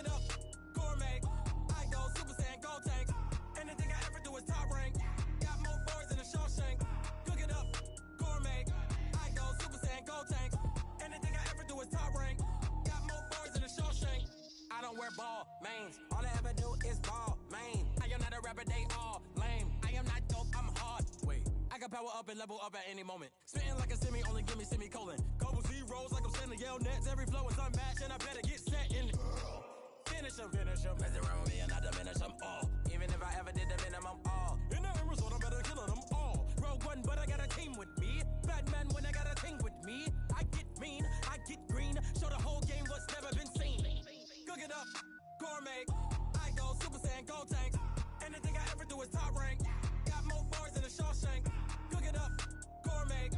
it up, gourmet. I go Super Saiyan, go tank. Anything I ever do is top rank. Got more boys than a Shawshank. Cook it up, gourmet. I go Super Saiyan, go tank. Anything I ever do is top rank. Got more boys than a Shawshank. I don't wear ball mains. All I ever do is ball main. I am not a rapper, they all lame. I am not dope, I'm hard. Wait, I can power up and level up at any moment. Spitting like a semi, only give me semicolon. Couple zeros like I'm sending yell nets. Every flow is unmatched and I better get set in. Finish them. Mess around with me and I diminish them all. Even if I ever did the minimum all. In the end result, I'm better killing them all. Rogue One, but I got a team with me. Batman when I got a team with me. I get mean, I get green. Show the whole game what's never been seen. Cook it up, gourmet. I go Super Saiyan, go tank. Anything I ever do is top rank. Got more bars than a Shawshank. Cook it up, gourmet.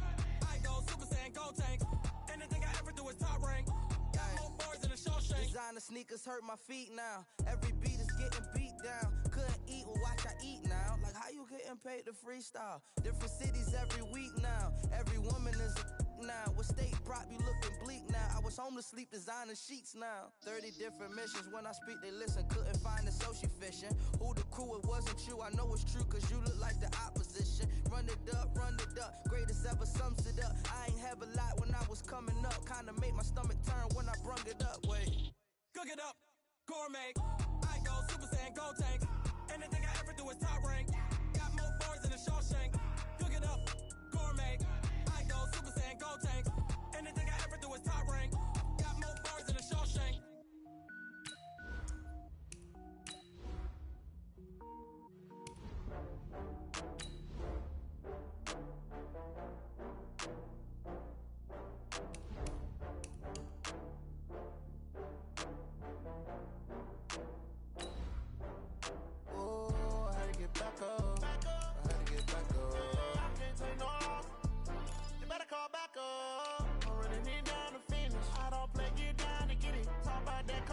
I go Super Saiyan, go tank. Anything I ever do is top rank. Got more bars than a Shawshank. Designer sneakers hurt my feet now. Every beat is getting beat down. Couldn't eat, well watch I eat now. Like how you getting paid to freestyle? Different cities every week now. Every woman is a now. What state brought me looking bleak now? I was homeless, sleep designing sheets now. 30 different missions. When I speak, they listen. Couldn't find the social fishing. Who the crew? It wasn't you. I know it's true, cause you look like the opposition. Run it up, greatest ever sums it up. I ain't have a lot when I was coming up. Kinda made my stomach turn when I brung it up. Wait. Cook it up, gourmet. I go Super Saiyan, go tank. Anything I ever do is top rank. Got more bars than a Shawshank. Cook it up, gourmet. I go Super Saiyan, go tank. Anything I ever do is top rank. Got more bars than a Shawshank.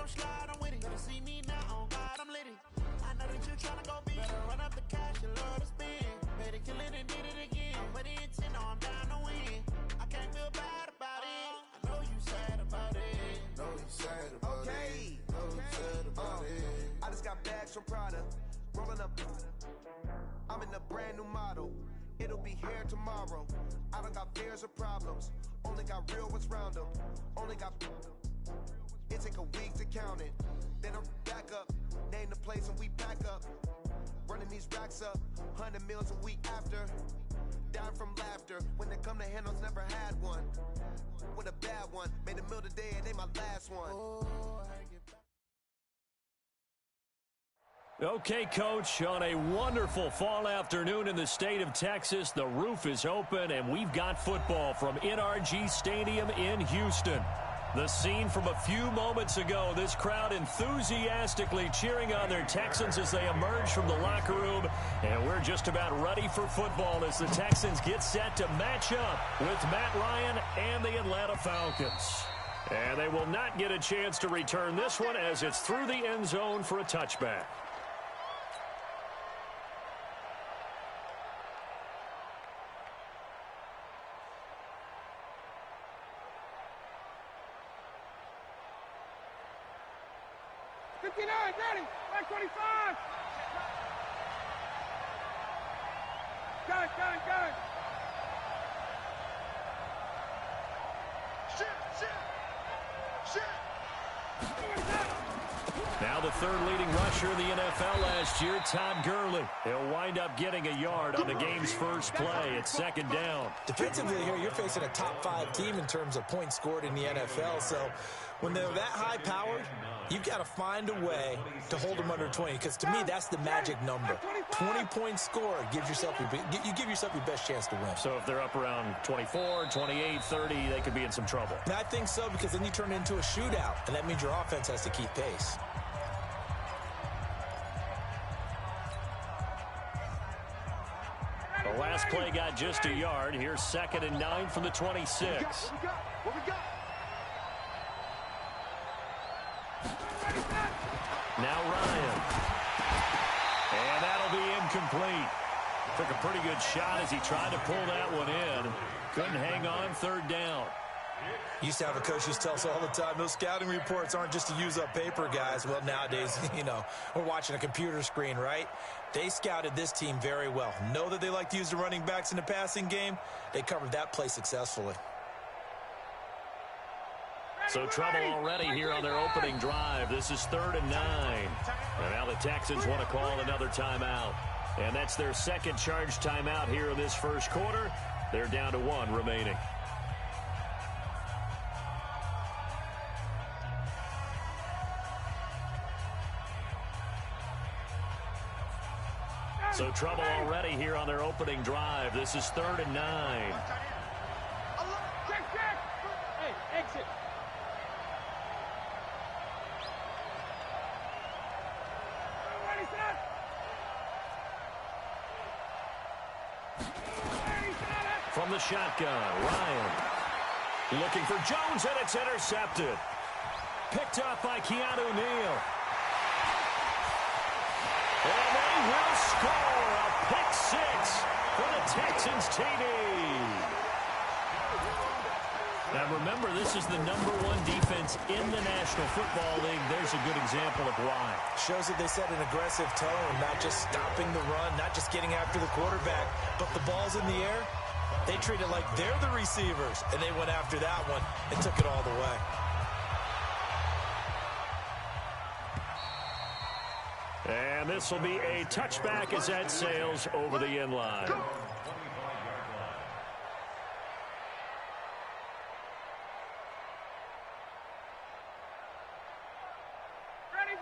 Slide, I'm with it. Better see me now, on God, I'm lit it. I know that you tryna go big. Better run up the cash, you love to spend. Better kill it and did it again. I'm with the intent, no, I'm down to win. I can't feel bad about it. I know you sad about it. Know you sad about it. Know you sad about it. I just got bags from Prada. Rolling up. I'm in a brand new model. It'll be here tomorrow. I don't got fears or problems. Only got real ones round them. Only got. It take a week to count it. Then I'm back up. Name the place and we pack up. Running these racks up. 100 meals a week after. Down from laughter. When they come to handles, never had one. With a bad one. Made a meal today and they my last one. Okay, Coach, on a wonderful fall afternoon in the state of Texas, the roof is open and we've got football from NRG Stadium in Houston. The scene from a few moments ago, this crowd enthusiastically cheering on their Texans as they emerge from the locker room. And we're just about ready for football as the Texans get set to match up with Matt Ryan and the Atlanta Falcons. And they will not get a chance to return this one as it's through the end zone for a touchback. Ready, 25. Gun. Shit. Now the third leading rusher in the NFL last year, Todd Gurley. He'll wind up getting a yard on the game's first play at second down. Defensively here, you're facing a top 5 team in terms of points scored in the NFL. So when they're that high-powered, you've got to find a way to hold them under 20, because to me, that's the magic number. 20 points scored, you give yourself your best chance to win. So if they're up around 24, 28, 30, they could be in some trouble. And I think so, because then you turn it into a shootout, and that means your offense has to keep pace. The last play got just a yard. Here's 2nd and 9 from the 26. What we got? Now Ryan. And that'll be incomplete. Took a pretty good shot as he tried to pull that one in. Couldn't hang on, 3rd down. Used to have a coach used to tell us all the time, those scouting reports aren't just to use up paper, guys. Well, nowadays, we're watching a computer screen, right? They scouted this team very well. Know that they like to use the running backs in the passing game. They covered that play successfully. So trouble already here on their opening drive. This is 3rd and 9. And now the Texans want to call another timeout. And that's their second charge timeout here in this first quarter. They're down to 1 remaining. So trouble already here on their opening drive. This is 3rd and 9. Check. Hey, exit. Ready, set. From the shotgun, Ryan. Looking for Jones, and it's intercepted. Picked up by Keanu Neal. And they will score a pick 6 for the Texans TD. Now remember, this is the #1 defense in the National Football League. There's a good example of why. Shows that they set an aggressive tone, not just stopping the run, not just getting after the quarterback, but the ball's in the air. They treat it like they're the receivers, and they went after that one and took it all the way. And this will be a touchback as that sails over the end line.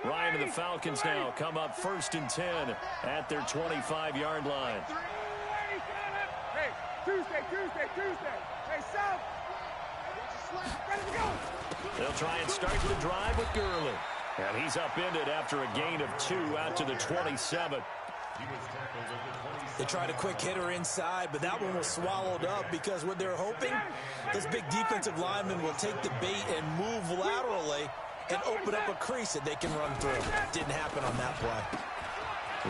Ryan and the Falcons now come up 1st and 10 at their 25-yard line. Hey, Tuesday. Hey, South. Ready to go. They'll try and start the drive with Gurley. And he's upended after a gain of 2 out to the 27. They tried a quick hitter inside, but that one was swallowed up because what they're hoping, those big defensive linemen will take the bait and move laterally and open up a crease that they can run through. Didn't happen on that play.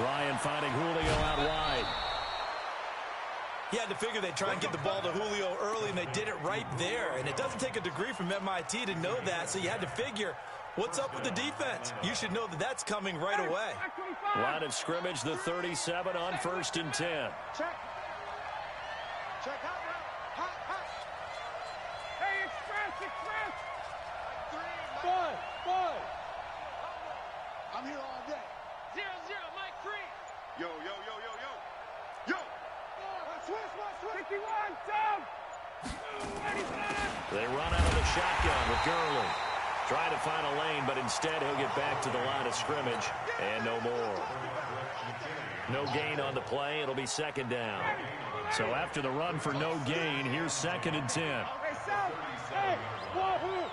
Ryan finding Julio out wide. He had to figure they'd try and get the ball to Julio early, and they did it right there. And it doesn't take a degree from MIT to know that, so you had to figure, what's up with the defense? You should know that that's coming right away. Line of scrimmage, the 37 on 1st and 10. Check. Hey, express. Boy. I'm here all day. 0-0, Mike 3. Yo. Switch. 51, down. They run out of the shotgun with Gurley. Trying to find a lane, but instead he'll get back to the line of scrimmage, and no more. No gain on the play. It'll be 2nd down. So after the run for no gain, here's 2nd and 10. Hey, South. Hey, wahoo.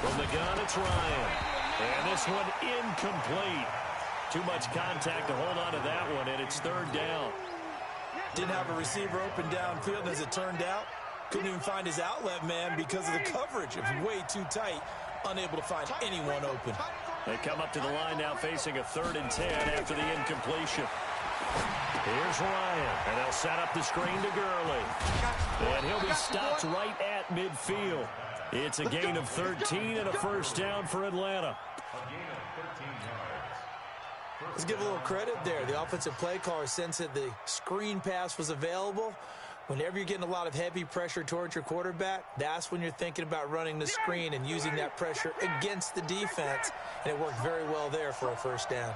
From the gun, it's Ryan. And this one incomplete. Too much contact to hold on to that one, and it's 3rd down. Didn't have a receiver open downfield, and as it turned out, couldn't even find his outlet man because of the coverage. It was way too tight, unable to find anyone open. They come up to the line now facing a 3rd and 10 after the incompletion. Here's Ryan, and they'll set up the screen to Gurley. And he'll be stopped right at midfield. It's a gain of 13 and a 1st down for Atlanta. Let's give a little credit there. The offensive play caller sensed that the screen pass was available. Whenever you're getting a lot of heavy pressure towards your quarterback, that's when you're thinking about running the screen and using that pressure against the defense. And it worked very well there for a 1st down.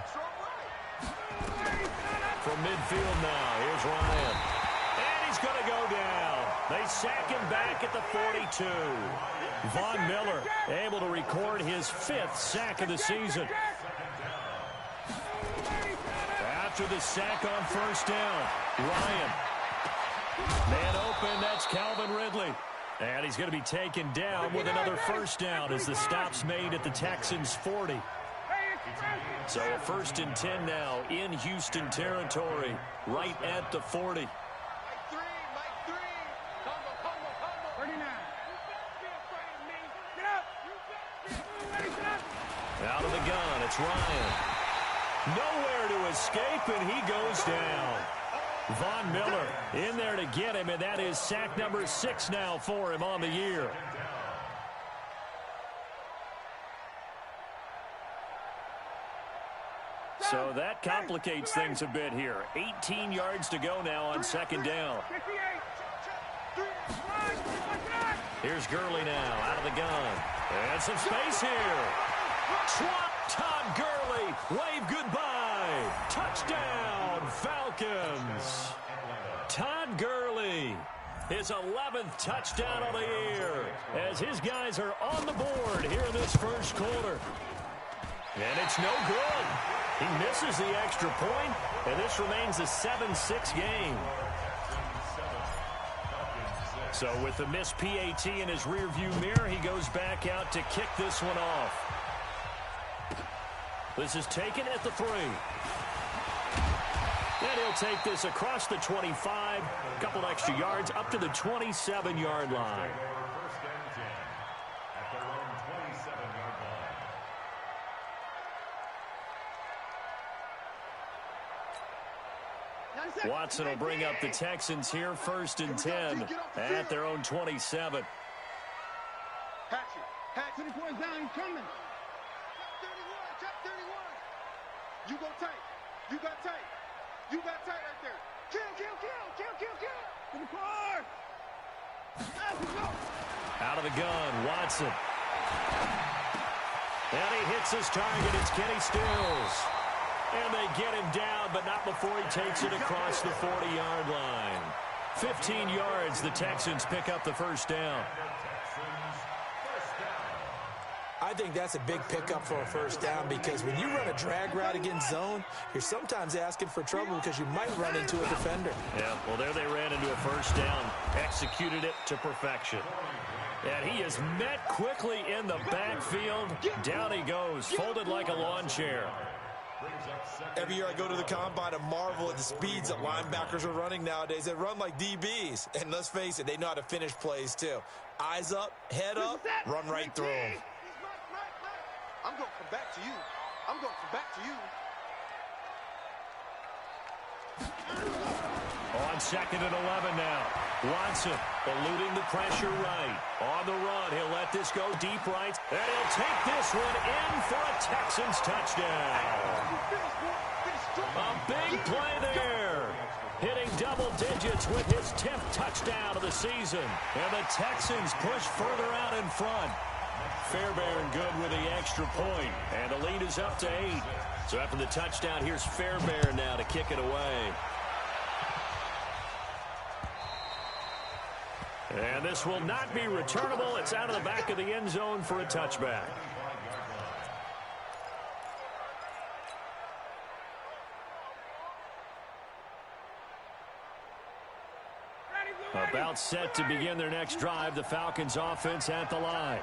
From midfield now, here's Ryan. And he's going to go down. They sack him back at the 42. Von Miller able to record his 5th sack of the season. After the sack on 1st down, Ryan. Man open, that's Calvin Ridley. And he's going to be taken down with another 1st down as the stop's made at the Texans' 40. So a 1st and 10 now in Houston territory, right at the 40. Mike 3. Combo. 39. Get up. Out of the gun, it's Ryan. Nowhere to escape, and he goes down. Von Miller in there to get him, and that is sack number 6 now for him on the year. So that complicates things a bit here. 18 yards to go now on second down. Here's Gurley now out of the gun. And some space here. Todd Gurley, wave goodbye. Touchdown, Falcons. Todd Gurley, his 11th touchdown of the year, as his guys are on the board here in this first quarter. And it's no good. He misses the extra point, and this remains a 7-6 game. So with the missed PAT in his rearview mirror, he goes back out to kick this one off. This is taken at the 3. And he'll take this across the 25, a couple extra yards, up to the 27-yard line. Watson will bring up the Texans here, 1st and 10 at their own 27. Hatchet. 24 down, he's coming. Check 31. You go tight. You got tight. You got tight right there. Kill. To the car. Let's go. Out of the gun, Watson. And he hits his target. It's Kenny Stills. And they get him down, but not before he takes it across the 40-yard line. 15 yards, the Texans pick up the first down. I think that's a big pickup for a first down, because when you run a drag route against zone, you're sometimes asking for trouble because you might run into a defender. Yeah, well, there they ran into a first down, executed it to perfection. And he is met quickly in the backfield. Down he goes, folded like a lawn chair. Every year I go to the combine and marvel at the speeds that linebackers are running nowadays. They run like DBs. And let's face it, they know how to finish plays too. Eyes up, head up, run right through them. I'm going to come back to you. On 2nd and 11 now. Watson eluding the pressure right. On the run, he'll let this go deep right. And he'll take this one in for a Texans touchdown. A big play there. Hitting double digits with his 10th touchdown of the season. And the Texans push further out in front. Fairbairn good with the extra point. And the lead is up to 8. So after the touchdown, here's Fairbairn now to kick it away. And this will not be returnable. It's out of the back of the end zone for a touchback. About set to begin their next drive, the Falcons offense at the line.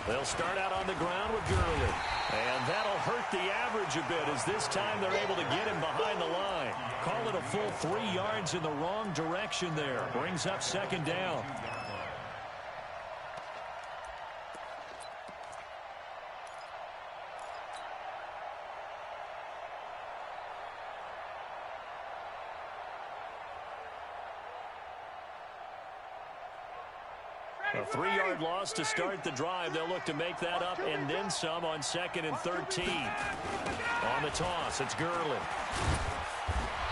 They'll start out on the ground with Gurley. And that'll hurt the average a bit, as this time they're able to get him behind the line. Call it a full 3 yards in the wrong direction there. Brings up 2nd down. A 3-yard loss to start the drive. They'll look to make that up and then some on 2nd and 13. On the toss, it's Gurley.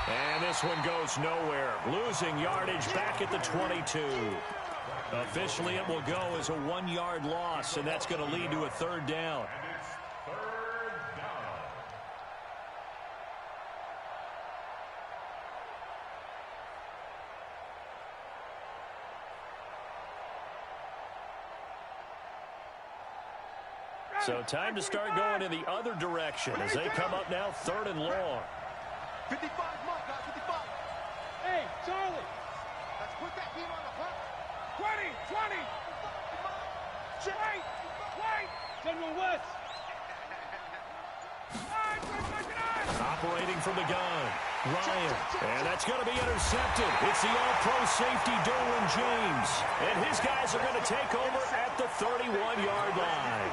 And this one goes nowhere. Losing yardage back at the 22. Officially, it will go as a 1-yard loss, and that's going to lead to a 3rd down. So time to start going in the other direction as they come up now 3rd and long. 55, mark, guys, 55. Hey, Charlie. Let's put that team on the clock. 20. Wait. General West. Operating from the gun. Ryan. And that's going to be intercepted. It's the all-pro safety, Derwin James. And his guys are going to take over at the 31-yard line.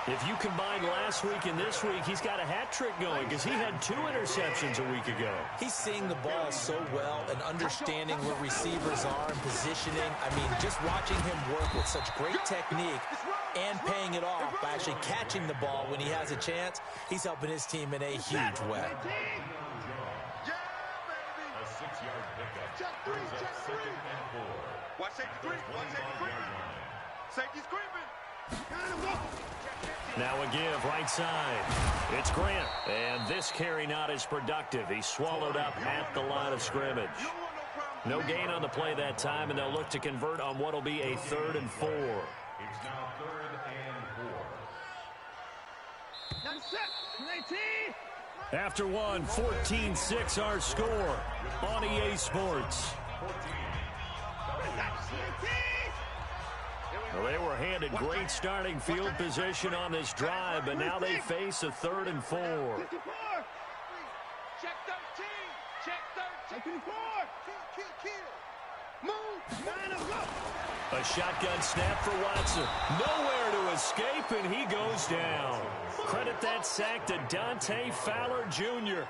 If you combine last week and this week, he's got a hat trick going because he had 2 interceptions a week ago. He's seeing the ball so well and understanding where receivers are and positioning. I mean, just watching him work with such great technique and paying it off by actually catching the ball when he has a chance, he's helping his team in a huge way. A 6-yard pickup. Check 3, check 3. Watch safety creep. Watch safety creeping. Safety's creeping. Now a give right side. It's Grant. And this carry not as productive. He's swallowed up at the line of scrimmage. No gain on the play that time, and they'll look to convert on what will be a 3rd and 4. It's now 3rd and 4. After one, 14-6 our score on EA Sports. Well, they were handed great starting field position on this drive, but now they face a 3rd and 4. Check 13. Check 13. Move. A shotgun snap for Watson. Nowhere to escape, and he goes down. Credit that sack to Dante Fowler Jr.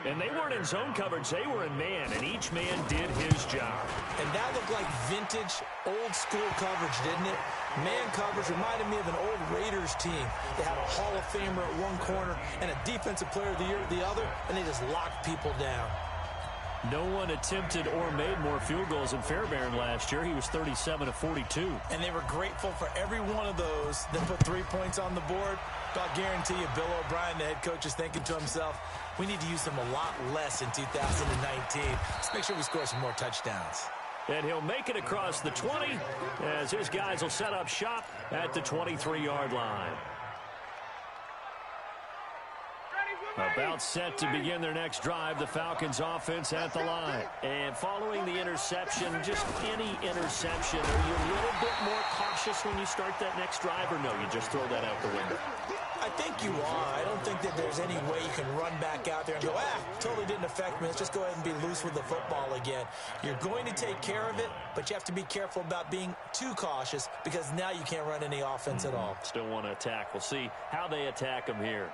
And they weren't in zone coverage. They were in man, and each man did his job. And that looked like vintage, old-school coverage, didn't it? Man coverage reminded me of an old Raiders team. They had a Hall of Famer at one corner and a Defensive Player of the Year at the other, and they just locked people down. No one attempted or made more field goals than Fairbairn last year. He was 37 of 42. And they were grateful for every one of those that put 3 points on the board. I'll guarantee you Bill O'Brien, the head coach, is thinking to himself, we need to use them a lot less in 2019. Let's make sure we score some more touchdowns. And he'll make it across the 20 as his guys will set up shop at the 23-yard line. About set to begin their next drive, the Falcons offense at the line. And following the interception, just any interception, are you a little bit more cautious when you start that next drive, or no, you just throw that out the window? I think you are. I don't think that there's any way you can run back out there and go, totally didn't affect me. Let's just go ahead and be loose with the football again. You're going to take care of it, but you have to be careful about being too cautious because now you can't run any offense at all. Still want to attack. We'll see how they attack them here.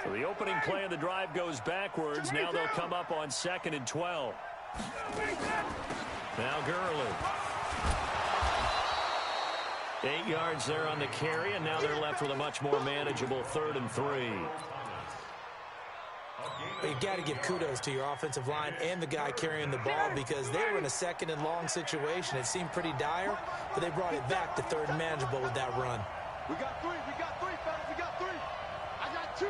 So the opening play of the drive goes backwards. Now they'll come up on 2nd and 12. Now Gurley. 8 yards there on the carry, and now they're left with a much more manageable 3rd and 3. But you got to give kudos to your offensive line and the guy carrying the ball because they were in a 2nd and long situation. It seemed pretty dire, but they brought it back to 3rd and manageable with that run. We got 3, fellas. We got 3. I got 2.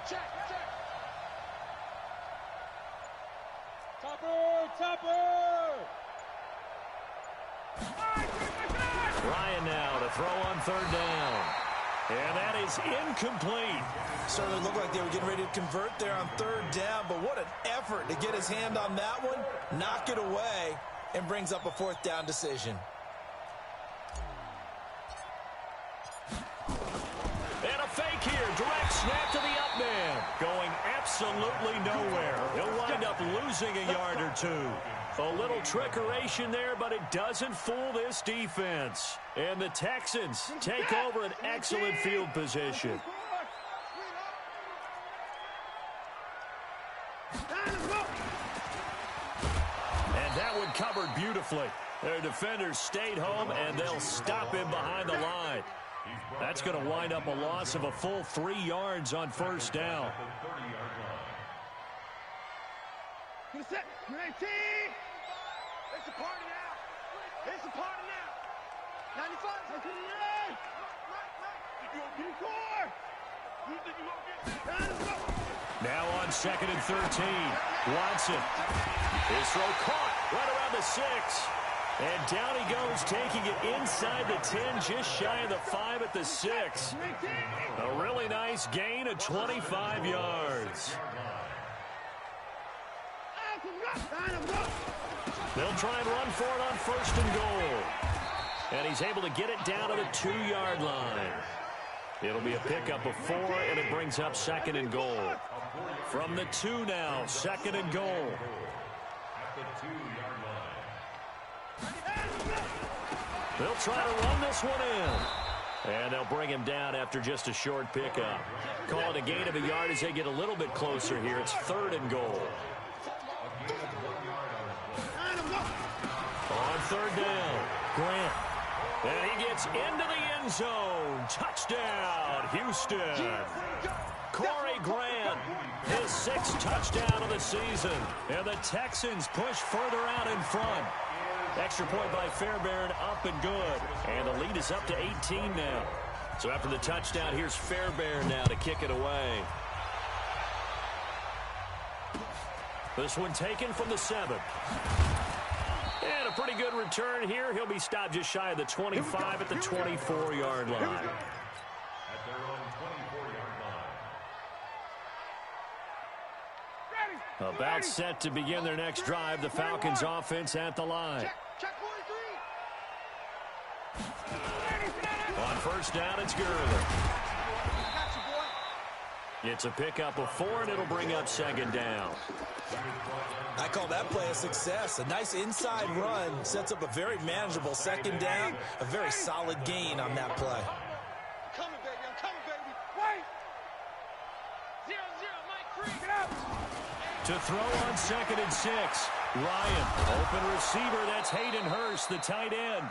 Check. Topper. Ryan now to throw on 3rd down. And that is incomplete. Certainly looked like they were getting ready to convert there on 3rd down, but what an effort to get his hand on that one, knock it away, and brings up a 4th down decision. And a fake here. Direct snap to the up man. Going absolutely nowhere. He'll wind up losing a yard or 2. A little trickeration there, but it doesn't fool this defense. And the Texans take over an excellent field position. And that one covered beautifully. Their defenders stayed home, and they'll stop him behind the line. That's going to wind up a loss of a full 3 yards on 1st down. It's a party now. It's a party now. 95. Now on 2nd and 13. Watson. His throw caught right around the 6. And down he goes, taking it inside the 10, just shy of the 5 at the 6. A really nice gain of 25 yards. They'll try and run for it on 1st and goal. And he's able to get it down to the 2-yard line. It'll be a pickup of 4, and it brings up 2nd and goal. From the 2 now, 2nd and goal. At the 2-yard line. They'll try to run this one in. And they'll bring him down after just a short pickup. Call it a gain of a yard as they get a little bit closer here. It's 3rd and goal. On 3rd down, Grant. And he gets into the end zone. Touchdown, Houston. Corey Grant, his 6th touchdown of the season. And the Texans push further out in front. Extra point by Fairbairn, up and good. And the lead is up to 18 now. So after the touchdown, here's Fairbairn now to kick it away. This one taken from the 7. And a pretty good return here. He'll be stopped just shy of the 25 at the 24-yard line. About set to begin their next drive. The Falcons offense at the line. On 1st down, it's Gurley. It's a pickup of 4, and it'll bring up 2nd down. I call that play a success. A nice inside run sets up a very manageable 2nd down. A very solid gain on that play. I'm coming, baby. Wait. 0-0, Mike Free. Get out. To throw on 2nd and 6. Ryan, open receiver. That's Hayden Hurst, the tight end.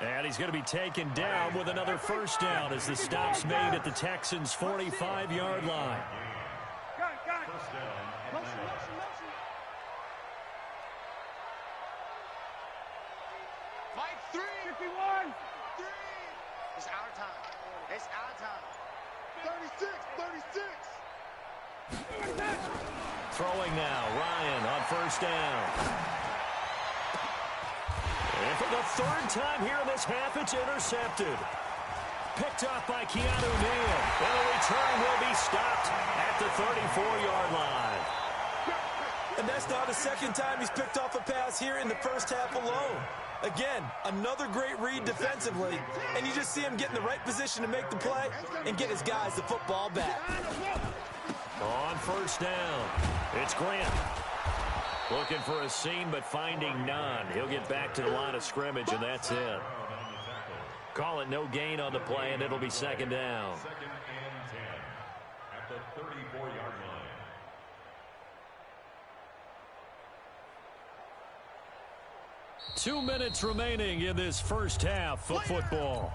And he's going to be taken down with another 1st down as the stop's made at the Texans' 45-yard line. Got it. Motion. 3. 51. 3. It's our time. 36. Throwing now, Ryan on 1st down. And for the 3rd time here in this half, it's intercepted. Picked up by Keanu Neal. And the return will be stopped at the 34-yard line. And that's now the 2nd time he's picked off a pass here in the 1st half alone. Again, another great read defensively, and you just see him get in the right position to make the play and get his guys the football back. On 1st down, it's Grant. Looking for a seam, but finding none. He'll get back to the line of scrimmage, and that's it. Call it no gain on the play, and it'll be 2nd down. 2nd and 10 at the 34-yard line. Two minutes remaining in this first half of football.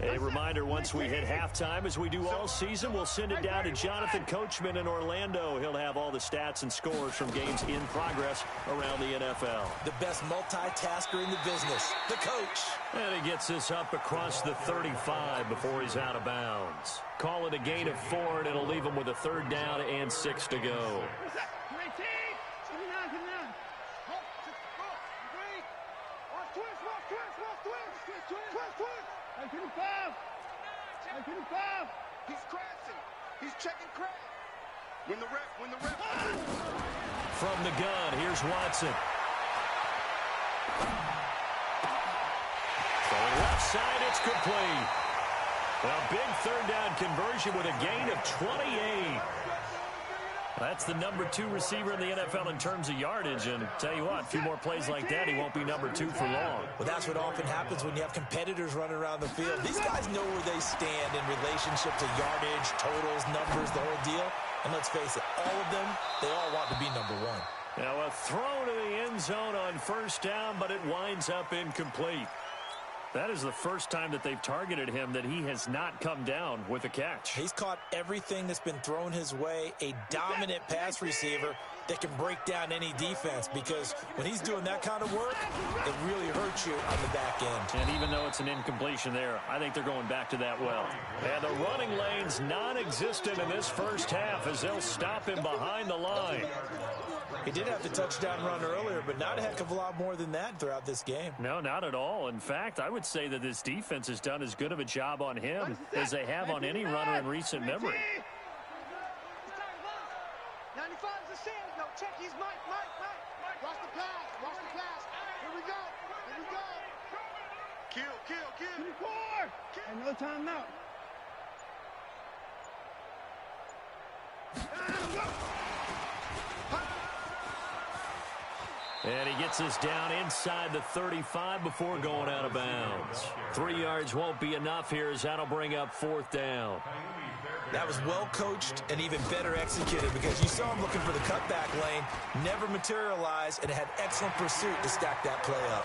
A reminder, once we hit halftime, as we do all season, we'll send it down to Jonathan Coachman in Orlando. He'll have all the stats and scores from games in progress around the NFL. The best multitasker in the business, the coach. And he gets this up across the 35 before he's out of bounds. Call it a gain of 4, and it'll leave him with a 3rd down and 6 to go. He's crashing. He's checking crash. When the ref. From the gun, here's Watson. From left side, it's complete. A big 3rd down conversion with a gain of 28. That's the number 2 receiver in the NFL in terms of yardage. And tell you what, a few more plays like that, he won't be number 2 for long. Well, that's what often happens when you have competitors running around the field. These guys know where they stand in relationship to yardage, totals, numbers, the whole deal. And let's face it, all of them, they all want to be number 1. Now a throw to the end zone on 1st down, but it winds up incomplete. That is the first time that they've targeted him that he has not come down with a catch. He's caught everything that's been thrown his way, a dominant pass receiver that can break down any defense, because when he's doing that kind of work, it really hurts you on the back end. And even though it's an incompletion there, I think they're going back to that well. And the running lane's non-existent in this first half as they'll stop him behind the line. He did have the touchdown run earlier, but not a heck of a lot more than that throughout this game. No, not at all. In fact, I would say that this defense has done as good of a job on him as they have on any runner in recent memory. 95 is a sand. No, check. He's Mike. Watch the pass. Here we go. Kill. 24. And no timeout. And he gets us down inside the 35 before going out of bounds. 3 yards won't be enough here as that'll bring up 4th down. That was well coached and even better executed because you saw him looking for the cutback lane, never materialized, and had excellent pursuit to stack that play up.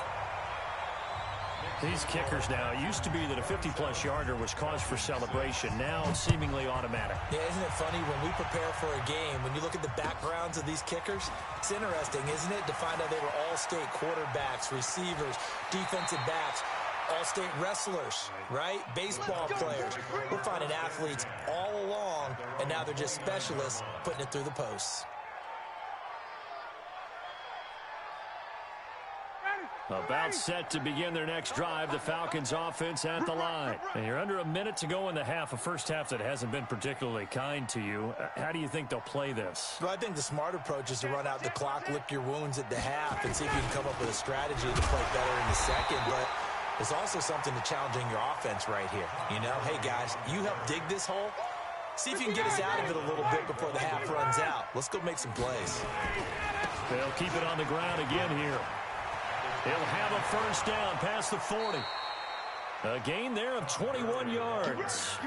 These kickers now, it used to be that a 50-plus yarder was cause for celebration. Now it's seemingly automatic. Yeah, isn't it funny when we prepare for a game, when you look at the backgrounds of these kickers, it's interesting, isn't it, to find out they were all-state quarterbacks, receivers, defensive backs, all-state wrestlers, right? Baseball players. We're finding athletes all along, and now they're just specialists putting it through the posts. About set to begin their next drive, the Falcons offense at the line. And you're under a minute to go in the half, a first half that hasn't been particularly kind to you. How do you think they'll play this? Well, I think the smart approach is to run out the clock, lick your wounds at the half, and see if you can come up with a strategy to play better in the second. But there's also something to challenging your offense right here. You know, hey, guys, you help dig this hole. See if you can get us out of it a little bit before the half runs out. Let's go make some plays. They'll keep it on the ground again here. He'll have a first down past the 40. A gain there of 21 yards.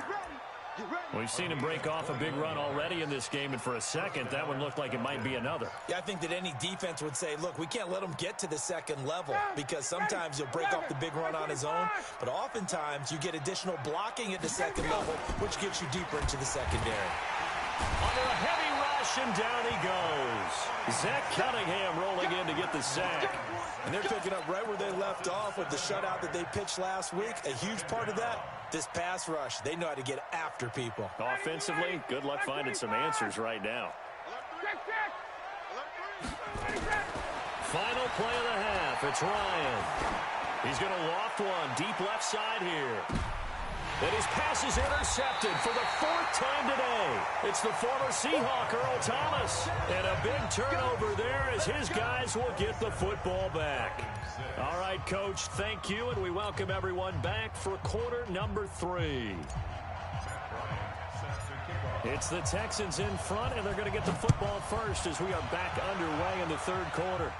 We've seen him break off a big run already in this game, and for a second, that one looked like it might be another. Yeah, I think that any defense would say, look, we can't let him get to the second level because sometimes he'll break off the big run on his own, but oftentimes you get additional blocking at the second level, which gets you deeper into the secondary. Under a heavy rush, and down he goes. Zach Cunningham rolling in to get the sack. And they're picking up right where they left off with the shutout that they pitched last week. A huge part of that, this pass rush. They know how to get after people. Offensively, good luck finding some answers right now. Final play of the half. It's Ryan. He's going to loft one deep left side here. And his pass is intercepted for the 4th time today. It's the former Seahawk, Earl Thomas. And a big turnover there as his guys will get the football back. All right, Coach, thank you, and we welcome everyone back for quarter number 3. It's the Texans in front, and they're going to get the football first as we are back underway in the 3rd quarter.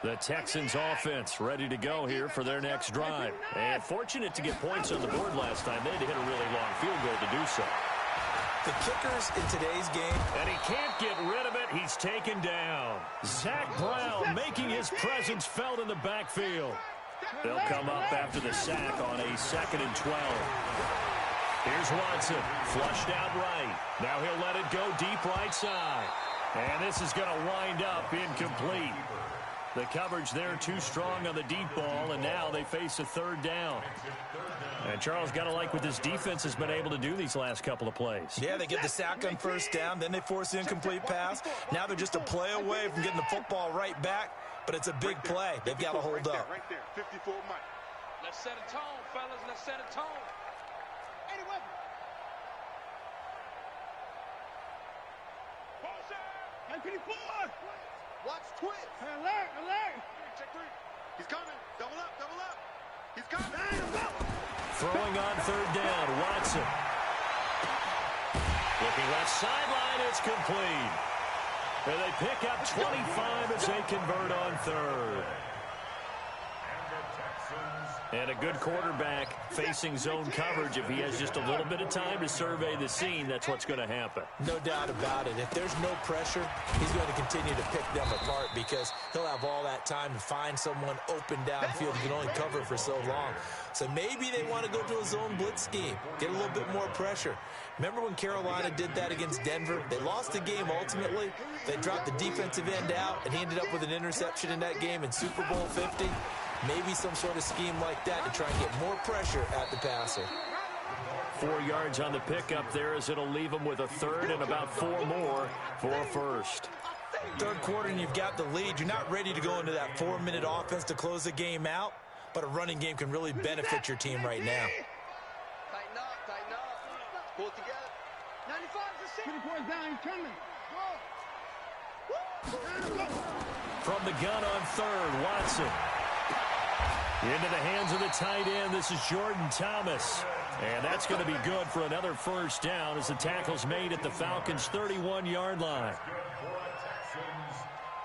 The Texans offense ready to go here for their next drive. And fortunate to get points on the board last time. They had to hit a really long field goal to do so. The kickers in today's game. And he can't get rid of it. He's taken down. Zach Brown making his presence felt in the backfield. They'll come up after the sack on a 2nd and 12. Here's Watson, flushed out right. Now he'll let it go deep right side. And this is going to wind up incomplete. The coverage there too strong on the deep ball, and now they face a 3rd down. And Charles, got to like what this defense has been able to do these last couple of plays. Yeah, they get the sack on 1st down, then they force the incomplete pass. Now they're just a play away from getting the football right back, but it's a big play. They've got to hold up. Right there, 54 Mike. Let's set a tone, fellas. Let's set a tone. Anyway. Watch twist. Alert, alert. Check 3. He's coming. Double up, double up. He's coming. Throwing on 3rd down, Watson. Looking left sideline, it's complete. And they pick up 25 as they convert on 3rd. And a good quarterback facing zone coverage. If he has just a little bit of time to survey the scene, that's what's going to happen. No doubt about it. If there's no pressure, he's going to continue to pick them apart because he'll have all that time to find someone open downfield who can only cover for so long. So maybe they want to go to a zone blitz scheme, get a little bit more pressure. Remember when Carolina did that against Denver? They lost the game ultimately. They dropped the defensive end out, and he ended up with an interception in that game in Super Bowl 50. Maybe some sort of scheme like that to try and get more pressure at the passer. 4 yards on the pickup there as it'll leave them with a 3rd and about 4 more for a 1st. 3rd quarter and you've got the lead. You're not ready to go into that 4-minute offense to close the game out, but a running game can really benefit your team right now. Tighten up. Pull it together. 95 to 6. 20 points down, he's coming. From the gun on 3rd, Watson. Into the hands of the tight end. This is Jordan Thomas. And that's going to be good for another first down as the tackle's made at the Falcons' 31-yard line.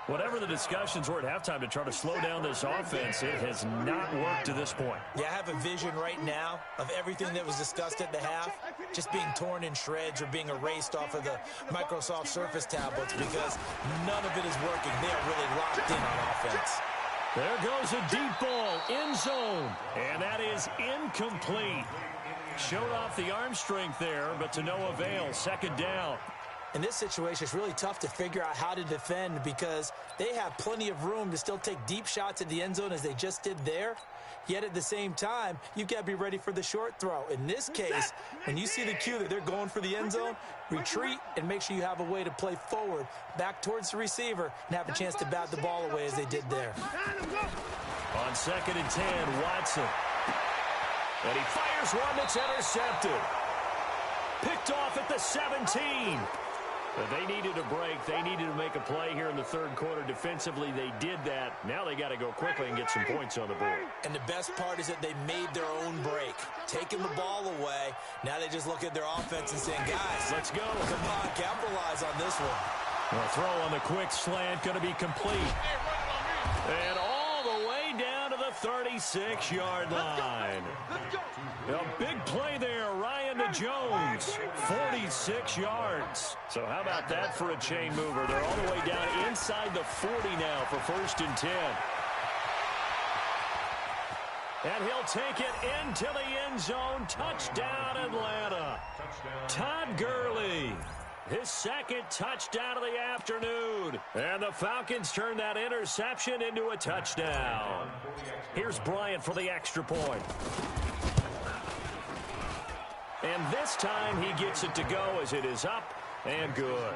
Whatever the discussions were at halftime to try to slow down this offense, it has not worked to this point. Yeah, I have a vision right now of everything that was discussed at the half just being torn in shreds or being erased off of the Microsoft Surface tablets because none of it is working. They are really locked in on offense. There goes a deep ball, end zone, and that is incomplete. Showed off the arm strength there, but to no avail. Second down. In this situation, it's really tough to figure out how to defend because they have plenty of room to still take deep shots at the end zone as they just did there. Yet at the same time, you've got to be ready for the short throw. In this case, when you see the cue that they're going for the end zone, retreat and make sure you have a way to play forward, back towards the receiver, and have a chance to bat the ball away as they did there. On 2nd and 10, Watson. And he fires one that's intercepted. Picked off at the 17. But they needed a break. They needed to make a play here in the third quarter. Defensively, they did that. Now they got to go quickly and get some points on the board. And the best part is that they made their own break. Taking the ball away. Now they just look at their offense and saying, guys, let's go. Come on, capitalize on this one. A throw on the quick slant going to be complete. And all the way down to the 36-yard line. A big play there, Ryan to Jones, 46 yards. So how about that for a chain mover? They're all the way down inside the 40 now for 1st and 10. And he'll take it into the end zone. Touchdown, Atlanta. Todd Gurley. His second touchdown of the afternoon. And the Falcons turn that interception into a touchdown. Here's Bryant for the extra point. And this time he gets it to go as it is up and good.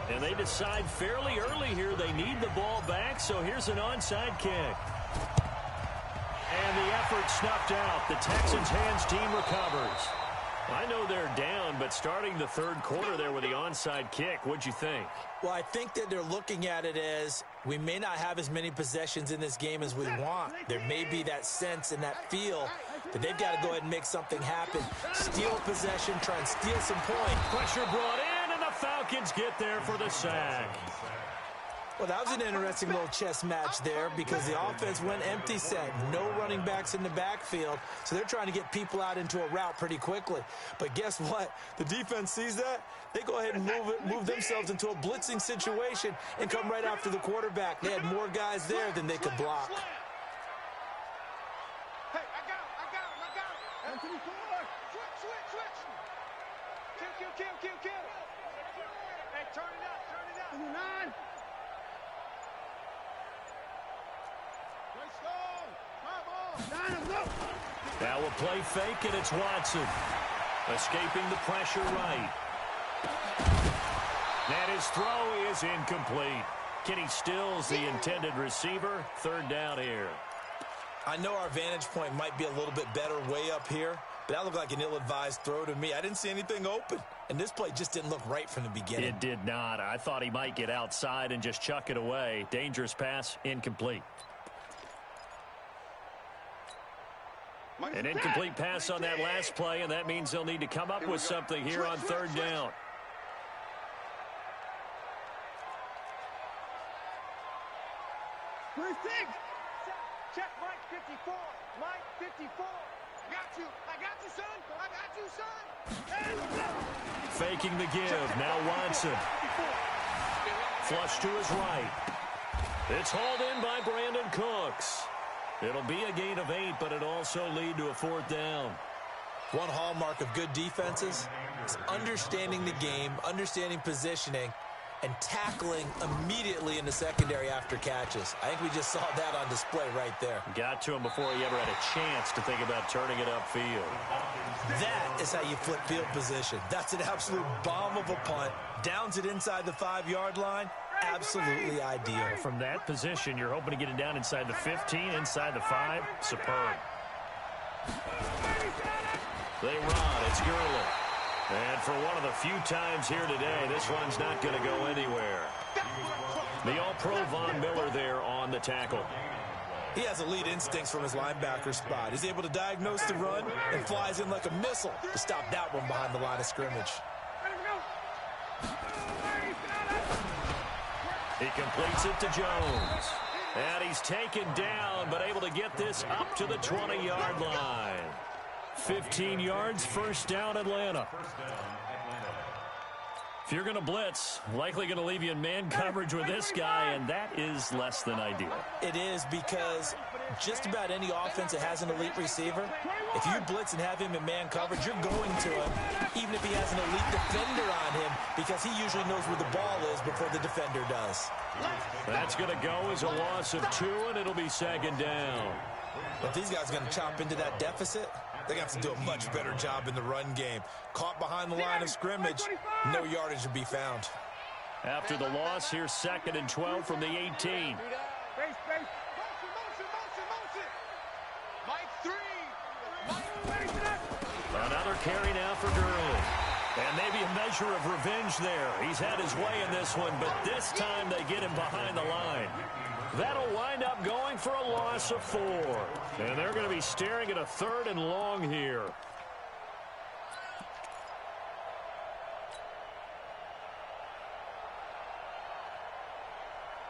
And they decide fairly early here they need the ball back, so here's an onside kick. And the effort snuffed out. The Texans' hands team recovers. I know they're down, but starting the third quarter there with the onside kick, what'd you think? Well, I think that they're looking at it as we may not have as many possessions in this game as we want. There may be that sense and that feel that they've got to go ahead and make something happen. Steal possession, try and steal some points. Pressure brought in, and the Falcons get there for the sack. Well, that was an interesting little chess match there because the offense went empty set. No running backs in the backfield, so they're trying to get people out into a route pretty quickly. But guess what? The defense sees that. They go ahead and move themselves into a blitzing situation and come right after the quarterback. They had more guys there than they could block. Hey, I got him. Switch. Kill. Hey, turn it up. 9. Now a play fake, and it's Watson. Escaping the pressure right. And his throw is incomplete. Kenny Stills, the intended receiver. Third down here. I know our vantage point might be a little bit better way up here, but that looked like an ill-advised throw to me. I didn't see anything open, and this play just didn't look right from the beginning. It did not. I thought he might get outside and just chuck it away. Dangerous pass, incomplete. An incomplete pass on that last play, and that means they'll need to come up with something here on third down. Check Mike 54. Mike 54. I got you, son. Faking the give. Now Watson. Flush to his right. It's hauled in by Brandon Cooks. It'll be a gain of 8, but it'll also lead to a fourth down. One hallmark of good defenses is understanding the game, understanding positioning, and tackling immediately in the secondary after catches. I think we just saw that on display right there. Got to him before he ever had a chance to think about turning it upfield. That is how you flip field position. That's an absolute bomb of a punt. Downs it inside the 5-yard line. Absolutely ideal. From that position, you're hoping to get it down inside the 15, inside the 5. Superb. They run. It's Gurley. And for one of the few times here today, this one's not going to go anywhere. The All-Pro Von Miller there on the tackle. He has elite instincts from his linebacker spot. He's able to diagnose the run and flies in like a missile to stop that one behind the line of scrimmage. He completes it to Jones. And he's taken down, but able to get this up to the 20-yard line. 15 yards, first down, Atlanta. If you're going to blitz, likely going to leave you in man coverage with this guy, and that is less than ideal. It is, because just about any offense that has an elite receiver, if you blitz and have him in man coverage, you're going to him, even if he has an elite defender on him, because he usually knows where the ball is before the defender does. That's going to go as a loss of 2, and it'll be second down. If these guys are going to chop into that deficit, they're going to have to do a much better job in the run game. Caught behind the line of scrimmage, no yardage to be found. After the loss, here's second and 12 from the 18. Motion. Mike 3. Another carry now for Gurley. And maybe a measure of revenge there. He's had his way in this one, but this time they get him behind the line. That'll wind up going for a loss of 4. And they're going to be staring at a 3rd and long here.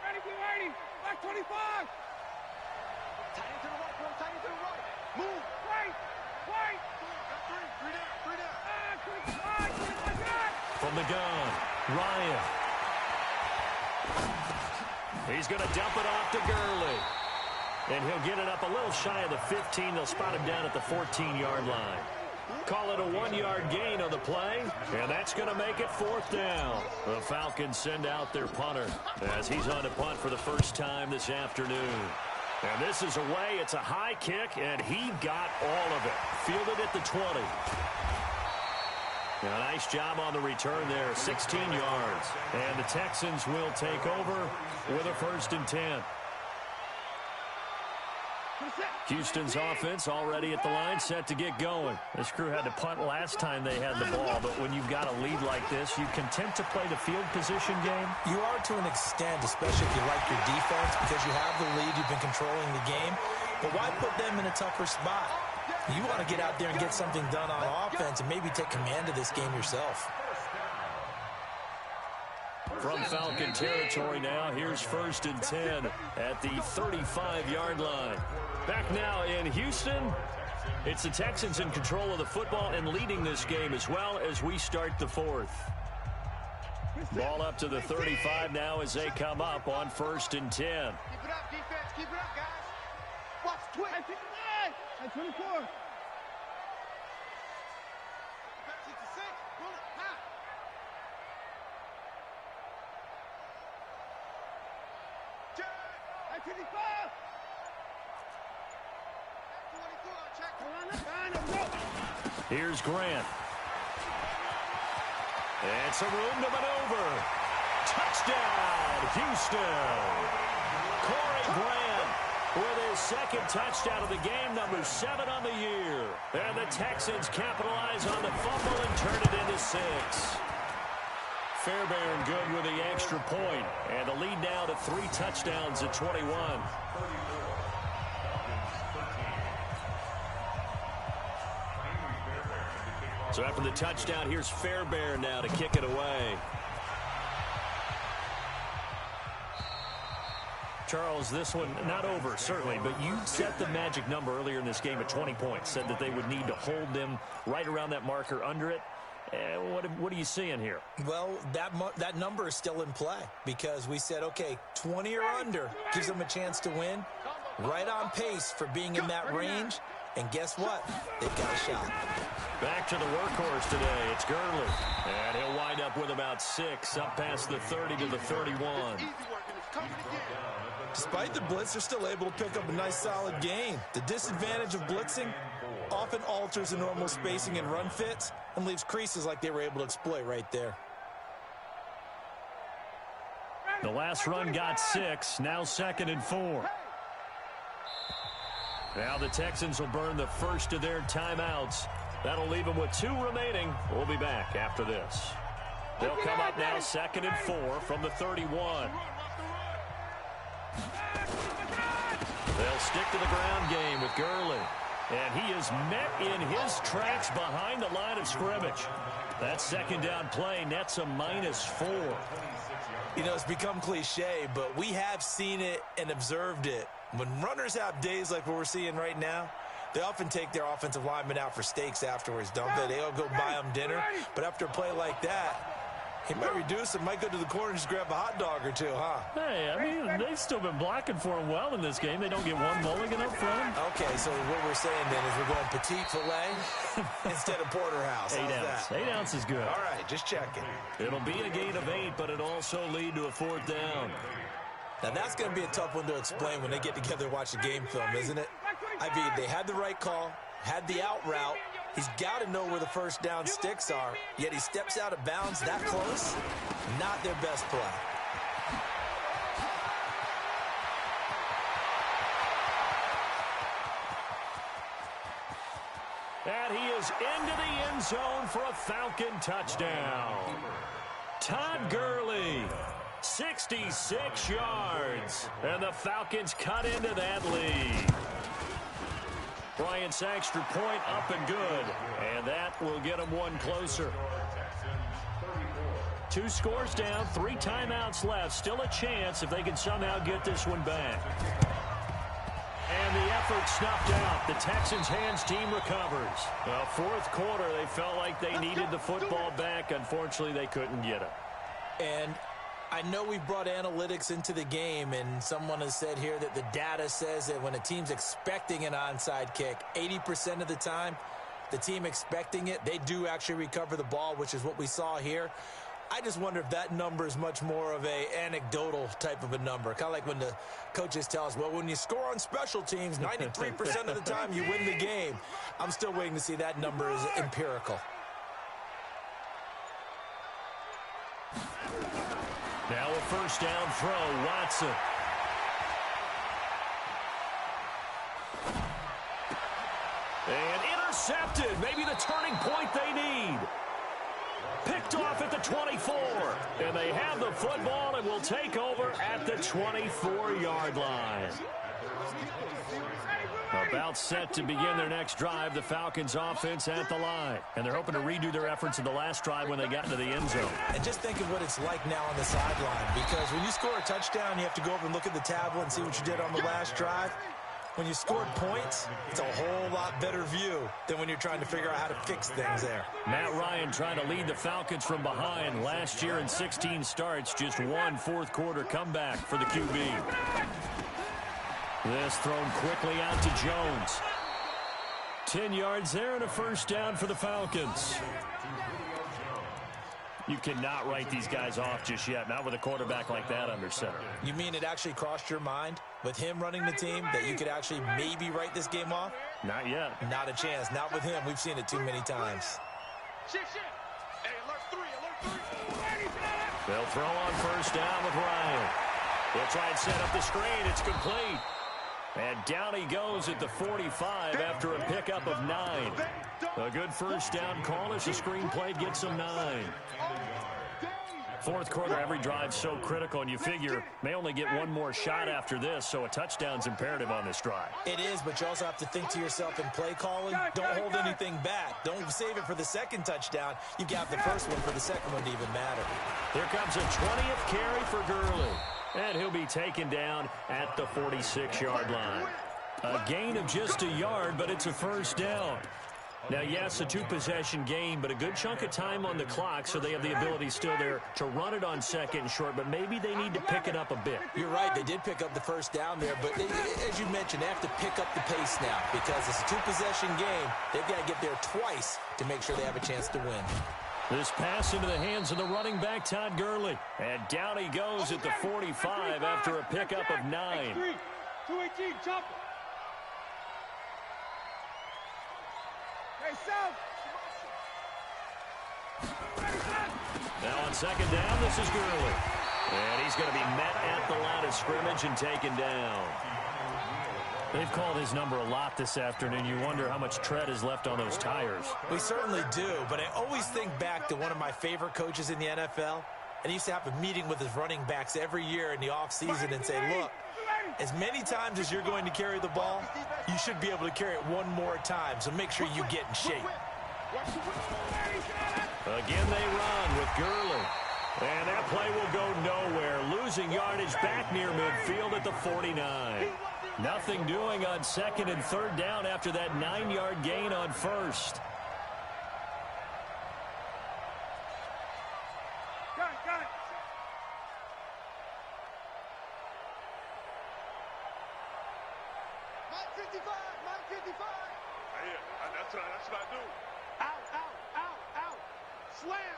Ready. Back 25. Tight into the right, boy. Tight into the right. Move. Right. Three down. From the gun, Ryan. He's going to dump it off to Gurley. And he'll get it up a little shy of the 15. They'll spot him down at the 14-yard line. Call it a 1-yard gain on the play, and that's going to make it 4th down. The Falcons send out their punter as he's on to punt for the first time this afternoon. And this is away. It's a high kick, and he got all of it. Fielded at the 20. A nice job on the return there, 16 yards. And the Texans will take over with a 1st and 10. Houston's offense already at the line, set to get going. This crew had to punt last time they had the ball, but when you've got a lead like this, you content to play the field position game? You are to an extent, especially if you like your defense, because you have the lead, you've been controlling the game. But why put them in a tougher spot? You want to get out there and get something done on offense and maybe take command of this game yourself. From Falcon territory now, here's 1st and 10 at the 35-yard line. Back now in Houston, it's the Texans in control of the football and leading this game as well as we start the 4th. Ball up to the 35 now as they come up on 1st and 10. Keep it up, defense. Keep it up, guys. Watch twitch. At 24. Here's Grant. And some room to maneuver. Touchdown, Houston. Corey Grant with his 2nd touchdown of the game, number 7 on the year. And the Texans capitalize on the fumble and turn it into 6. Fairbairn good with the extra point. And the lead now to 3 touchdowns at 21. So after the touchdown, here's Fairbairn now to kick it away. Charles, this one not over, certainly, but you set the magic number earlier in this game at 20 points. Said that they would need to hold them right around that marker under it. What are you seeing here? Well, that number is still in play because we said, okay, 20 or under gives them a chance to win. Right on pace for being in that range. And guess what? They've got a shot. Back to the workhorse today. It's Gurley. And he'll wind up with about 6 up past the 30 to the 31. Despite the blitz, they're still able to pick up a nice solid gain. The disadvantage of blitzing often alters the normal spacing and run fits and leaves creases like they were able to exploit right there. The last run got 6. Now 2nd and 4. Now the Texans will burn the first of their timeouts. That'll leave them with 2 remaining. We'll be back after this. They'll come up now 2nd and 4 from the 31. They'll stick to the ground game with Gurley. And he is met in his tracks behind the line of scrimmage. That second down play nets a -4. You know, it's become cliche, but we have seen it and observed it. When runners have days like what we're seeing right now, they often take their offensive linemen out for steaks afterwards, don't they? They'll go buy them dinner. But after a play like that, he might reduce it, might go to the corner and just grab a hot dog or two, huh? Hey, I mean, they've still been blocking for him well in this game. They don't get one mulligan up front. Okay, so what we're saying then is we're going petite filet instead of porterhouse. 8 ounce. 8 ounce is good. All right, just checking. It'll be a gain of 8, but it'll also lead to a 4th down. Now, that's going to be a tough one to explain when they get together and watch the game film, isn't it? I mean, they had the right call, had the out route. He's got to know where the first down sticks are, yet he steps out of bounds that close. Not their best play. And he is into the end zone for a Falcon touchdown. Todd Gurley, 66 yards. And the Falcons cut into that lead. Bryant's extra point up and good. And that will get him one closer. 2 scores down, 3 timeouts left. Still a chance if they can somehow get this one back. And the effort snuffed out. The Texans' hands team recovers. Well, 4th quarter, they felt like they needed the football back. Unfortunately, they couldn't get it. And I know we've brought analytics into the game, and someone has said here that the data says that when a team's expecting an onside kick, 80% of the time, the team expecting it, they do actually recover the ball, which is what we saw here. I just wonder if that number is much more of a anecdotal type of a number. Kind of like when the coaches tell us, well, when you score on special teams, 93% of the time you win the game. I'm still waiting to see that number is empirical. Now a first down throw, Watson. And intercepted. Maybe the turning point they need. Picked off at the 24. And they have the football and will take over at the 24-yard line. About set to begin their next drive, the Falcons offense at the line. And they're hoping to redo their efforts in the last drive when they got into the end zone. And just think of what it's like now on the sideline, because when you score a touchdown, you have to go over and look at the tablet and see what you did on the last drive. When you scored points, it's a whole lot better view than when you're trying to figure out how to fix things there. Matt Ryan trying to lead the Falcons from behind. Last year in 16 starts, just 1 4th-quarter comeback for the QB. This thrown quickly out to Jones. 10 yards there and a first down for the Falcons. You cannot write these guys off just yet, not with a quarterback like that under center. You mean it actually crossed your mind with him running the team that you could actually maybe write this game off? Not yet. Not a chance. Not with him. We've seen it too many times. Hey, alert 3. They'll throw on first down with Ryan. They'll try and set up the screen. It's complete. And down he goes at the 45 after a pickup of 9. A good first down call as the screen play gets him 9. 4th quarter, every drive's so critical, and you figure may only get one more shot after this, so a touchdown's imperative on this drive. It is, but you also have to think to yourself in play calling, don't hold anything back. Don't save it for the second touchdown. You got the first one for the second one to even matter. Here comes a 20th carry for Gurley. And he'll be taken down at the 46-yard line. A gain of just a yard, but it's a first down. Now, yes, a 2-possession game, but a good chunk of time on the clock, so they have the ability still there to run it on second and short, but maybe they need to pick it up a bit. You're right. They did pick up the first down there, but as you mentioned, they have to pick up the pace now because it's a 2-possession game. They've got to get there twice to make sure they have a chance to win. This pass into the hands of the running back, Todd Gurley. And down he goes at the 45 after a pickup of 9. 218, jump. Hey, South. Now on second down, this is Gurley. And he's going to be met at the line of scrimmage and taken down. They've called his number a lot this afternoon. You wonder how much tread is left on those tires. We certainly do, but I always think back to one of my favorite coaches in the NFL, and he used to have a meeting with his running backs every year in the offseason and say, look, As many times as you're going to carry the ball, you should be able to carry it one more time, so make sure you get in shape. Again, they run with Gurley. And that play will go nowhere, losing yardage back near midfield at the 49. Nothing doing on second and third down after that 9-yard gain on first. Got it. Mike 55. Yeah, that's what I do. Out. Slam.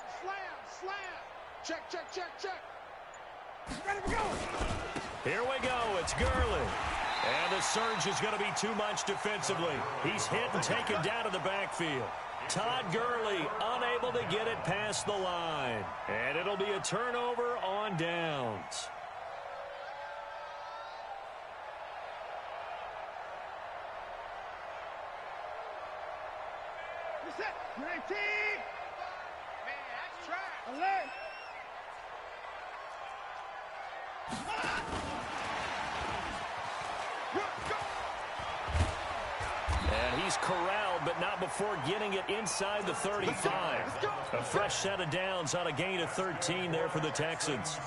Check. Ready to go. Here we go. It's Gurley. And the surge is going to be too much defensively. He's hit and taken down to the backfield. Todd Gurley unable to get it past the line. And it'll be a turnover on downs. Reset. 19. Man, that's trash. Alert. And he's corralled, but not before getting it inside the 35. A fresh set of downs on a gain of 13 there for the Texans.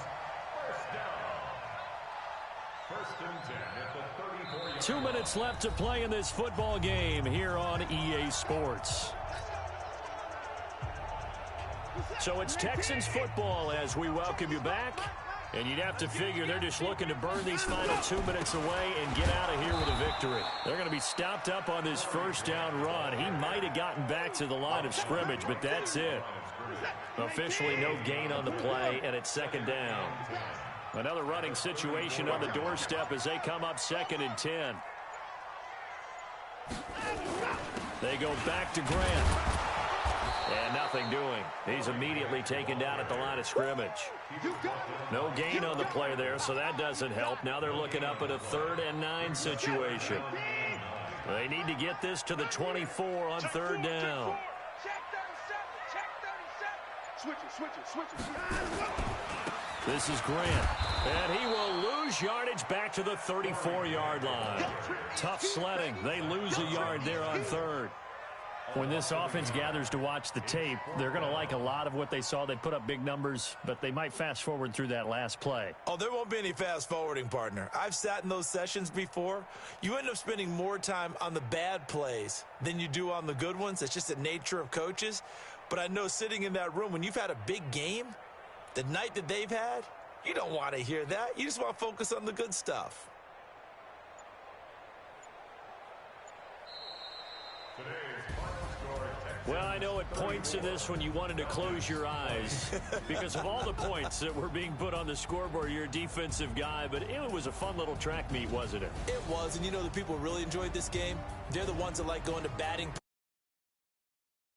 2 minutes left to play in this football game here on EA Sports. So it's Texans football as we welcome you back. And you'd have to figure they're just looking to burn these final 2 minutes away and get out of here with a victory. They're going to be stopped up on this first down run. He might have gotten back to the line of scrimmage, but that's it. Officially no gain on the play, and it's second down. Another running situation on the doorstep as they come up second and 10. They go back to Grant. And nothing doing. He's immediately taken down at the line of scrimmage. No gain on the play there, so that doesn't help. Now they're looking up at a 3rd and 9 situation. They need to get this to the 24 on 3rd down. Switch it. This is Grant. And he will lose yardage back to the 34-yard line. Tough sledding. They lose a yard there on 3rd. When this offense gathers to watch the tape, they're going to like a lot of what they saw. They put up big numbers, but they might fast forward through that last play. Oh, there won't be any fast forwarding, partner. I've sat in those sessions before. You end up spending more time on the bad plays than you do on the good ones. It's just the nature of coaches. But I know sitting in that room, when you've had a big game, the night that they've had, you don't want to hear that. You just want to focus on the good stuff. Well, I know at points in this when you wanted to close your eyes because of all the points that were being put on the scoreboard. You're a defensive guy, but it was a fun little track meet, wasn't it? It was, and you know the people who really enjoyed this game? They're the ones that like going to batting